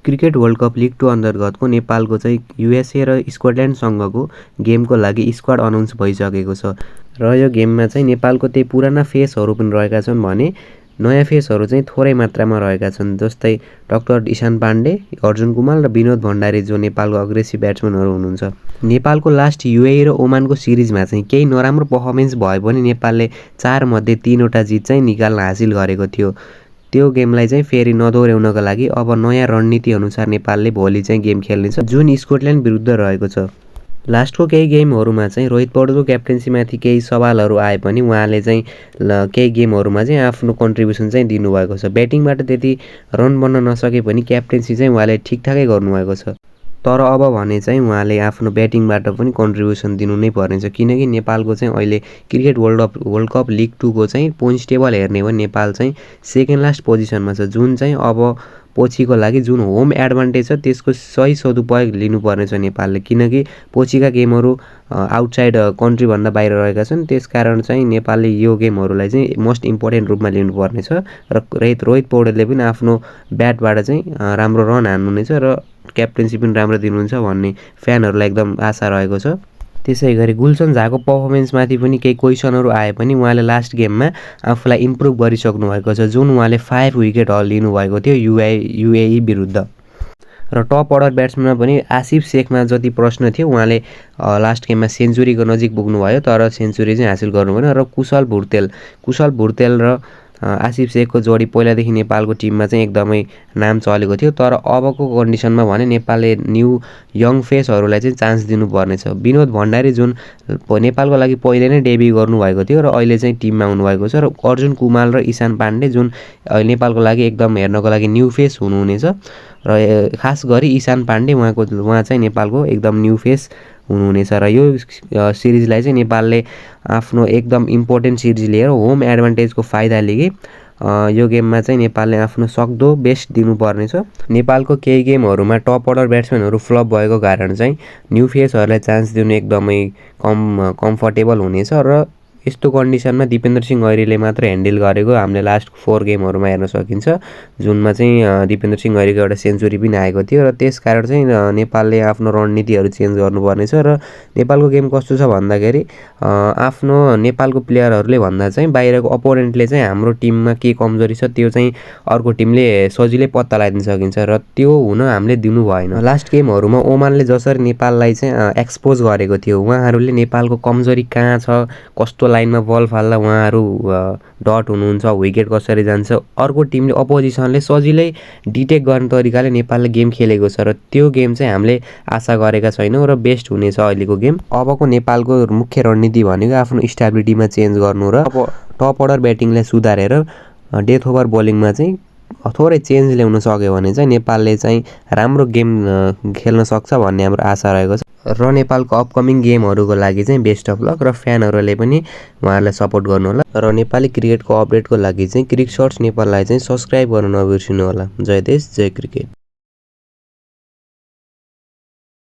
Cricket world cup league 2 अन्तर्गतको नेपालको चाहिँ युएसए र स्कटल्यान्डसँगको गेमको लागि स्क्वाड अनाउन्स भइसकेको छ र यो गेममा चाहिँ नेपालको त्यही पुराना फेसहरू पनि रहेका छन् भने नयाँ फेसहरू चाहिँ थोरै मात्रामा रहेका छन्। जस्तै डाक्टर ईशान पाण्डे, अर्जुन कुमार र विनोद भण्डारी जो नेपालको अग्रेसिभ ब्याट्सम्यानहरू हुनुहुन्छ। नेपालको लास्ट युएई र ओमानको सिरिजमा चाहिँ केही नराम्रो पर्फर्मेन्स भए पनि नेपालले 4 मध्ये 3वटा जित चाहिँ निकाल्न हासिल गरेको थियो। त्यो गेमलाई चाहिँ फेरि नदोहोऱ्याउनका लागि अब नयाँ रणनीति अनुसार नेपालले भोलि चाहिँ गेम खेल्नेछ जुन स्कटल्यान्ड विरुद्ध रहेको छ। लास्टको केही गेमहरूमा चाहिँ रोहित पौडेलको क्याप्टेन्सीमाथि केही सवालहरू आए पनि उहाँले चाहिँ केही गेमहरूमा चाहिँ आफ्नो कन्ट्रिब्युसन चाहिँ दिनुभएको छ। ब्याटिङबाट त्यति रन बन्न नसके पनि क्याप्टेन्सी चाहिँ उहाँले ठिकठाकै गर्नुभएको छ। तर अब भने चाहिँ उहाँले आफ्नो ब्याटिङबाट पनि कन्ट्रिब्युसन दिनु नै पर्नेछ किनकि नेपालको चाहिँ अहिले क्रिकेट वर्ल्ड कप लिग 2 को चाहिँ पोइन्ट्स टेबल हेर्ने हो नेपाल चाहिँ सेकेन्ड लास्ट पोजिसनमा छ जुन चाहिँ अब पछिको लागि जुन होम एडभान्टेज छ त्यसको सही सदुपयोग लिनुपर्नेछ नेपालले किनकि पछिका गेमहरू आउटसाइड कन्ट्रीभन्दा बाहिर रहेका छन्। त्यसकारण चाहिँ नेपालले यो गेमहरूलाई चाहिँ मोस्ट इम्पोर्टेन्ट रूपमा लिनुपर्नेछ र रोहित पौडेलले पनि आफ्नो ब्याटबाट चाहिँ राम्रो रन हान्नुहुनेछ र क्याप्टेन्सी पनि राम्रो दिनुहुन्छ भन्ने फ्यानहरूलाई एकदम आशा रहेको छ। त्यसै गरी गुलसन झाको पर्फर्मेन्समाथि पनि केही क्वेसनहरू आए पनि उहाँले लास्ट गेममा आफूलाई इम्प्रुभ गरिसक्नु भएको छ जुन उहाँले 5 विकेट हल लिनुभएको थियो युएई विरुद्ध। र टप अर्डर ब्याट्सम्यानमा पनि आसिफ शेखमा जति प्रश्न थियो उहाँले लास्ट गेममा सेन्चुरीको नजिक पुग्नुभयो तर सेन्चुरी चाहिँ हासिल गर्नुभएन। र कुशल भुर्तेल र आसिफ शेखको जोडी पहिलादेखि नेपालको टिममा चाहिँ एकदमै नाम चलेको थियो तर अबको कन्डिसनमा भने नेपालले न्यू यङ फेसहरूलाई चाहिँ चान्स दिनुपर्नेछ। विनोद भण्डारी जुन नेपालको लागि पहिले नै डेब्यु गर्नुभएको थियो र अहिले चाहिँ टिममा हुनुभएको छ र अर्जुन कुमार र ईशान पाण्डे जुन नेपालको लागि एकदम हेर्नको लागि न्यू फेस हुनुहुनेछ र खास गरी ईशान पाण्डे उहाँ चाहिँ नेपालको एकदम न्यू फेस हुनुहुनेछ। र यो सिरिजलाई चाहिँ नेपालले आफ्नो एकदम इम्पोर्टेन्ट सिरिज लिएर होम एडभान्टेजको फाइदा लिए यो गेममा चाहिँ नेपालले आफ्नो सक्दो बेस्ट दिनुपर्नेछ। नेपालको केही गेमहरूमा टप अर्डर ब्याट्सम्यानहरू फ्लप भएको कारण चाहिँ न्यू फेसहरूलाई चान्स दिनु एकदमै कम्फर्टेबल हुनेछ र यस्तो कन्डिसनमा दिपेन्द्र सिंह ऐरीले मात्र ह्यान्डल गरेको हामीले लास्ट 4 गेमहरूमा हेर्न सकिन्छ जुनमा चाहिँ दिपेन्द्र सिंह ऐरीको एउटा सेन्चुरी पनि आएको थियो र त्यसकारण चाहिँ नेपालले आफ्नो रणनीतिहरू चेन्ज गर्नुपर्नेछ। र नेपालको गेम कस्तो छ भन्दाखेरि आफ्नो नेपालको प्लेयरहरूले भन्दा चाहिँ बाहिरको अपोनेन्टले चाहिँ हाम्रो टिममा के कमजोरी छ त्यो चाहिँ अर्को टिमले सजिलै पत्ता लगाइदिन सकिन्छ र त्यो हुन हामीले दिनु भएन। लास्ट गेमहरूमा ओमानले जसरी नेपाललाई चाहिँ एक्सपोज गरेको थियो उहाँहरूले नेपालको कमजोरी कहाँ छ कस्तो लाइनमा बल फाल्दा उहाँहरू डट हुनुहुन्छ विकेट कसरी जान्छ अर्को टिमले अपोजिसनले सजिलै डिटेक्ट गर्ने तरिकाले नेपालले गेम खेलेको छ र त्यो गेम चाहिँ हामीले आशा गरेका छैनौँ र बेस्ट हुनेछ अहिलेको गेम। अबको नेपालको मुख्य रणनीति भनेको आफ्नो स्टेबिलिटीमा चेन्ज गर्नु र टप अर्डर ब्याटिङलाई सुधारेर डेथ ओभर बोलिङमा चाहिँ थोरै चेन्ज ल्याउन सक्यो भने चाहिँ नेपालले चाहिँ राम्रो गेम खेल्न सक्छ भन्ने हाम्रो आशा रहेको छ र नेपालको अपकमिङ गेमहरूको लागि चाहिँ बेस्ट अफ लक र फ्यानहरूले पनि उहाँहरूलाई सपोर्ट गर्नु होला र नेपाली क्रिकेटको अपडेटको लागि चाहिँ क्रिक सर्ट्स नेपाललाई चाहिँ सब्सक्राइब गर्न नबिर्सिनु होला। जय देश जय क्रिकेट।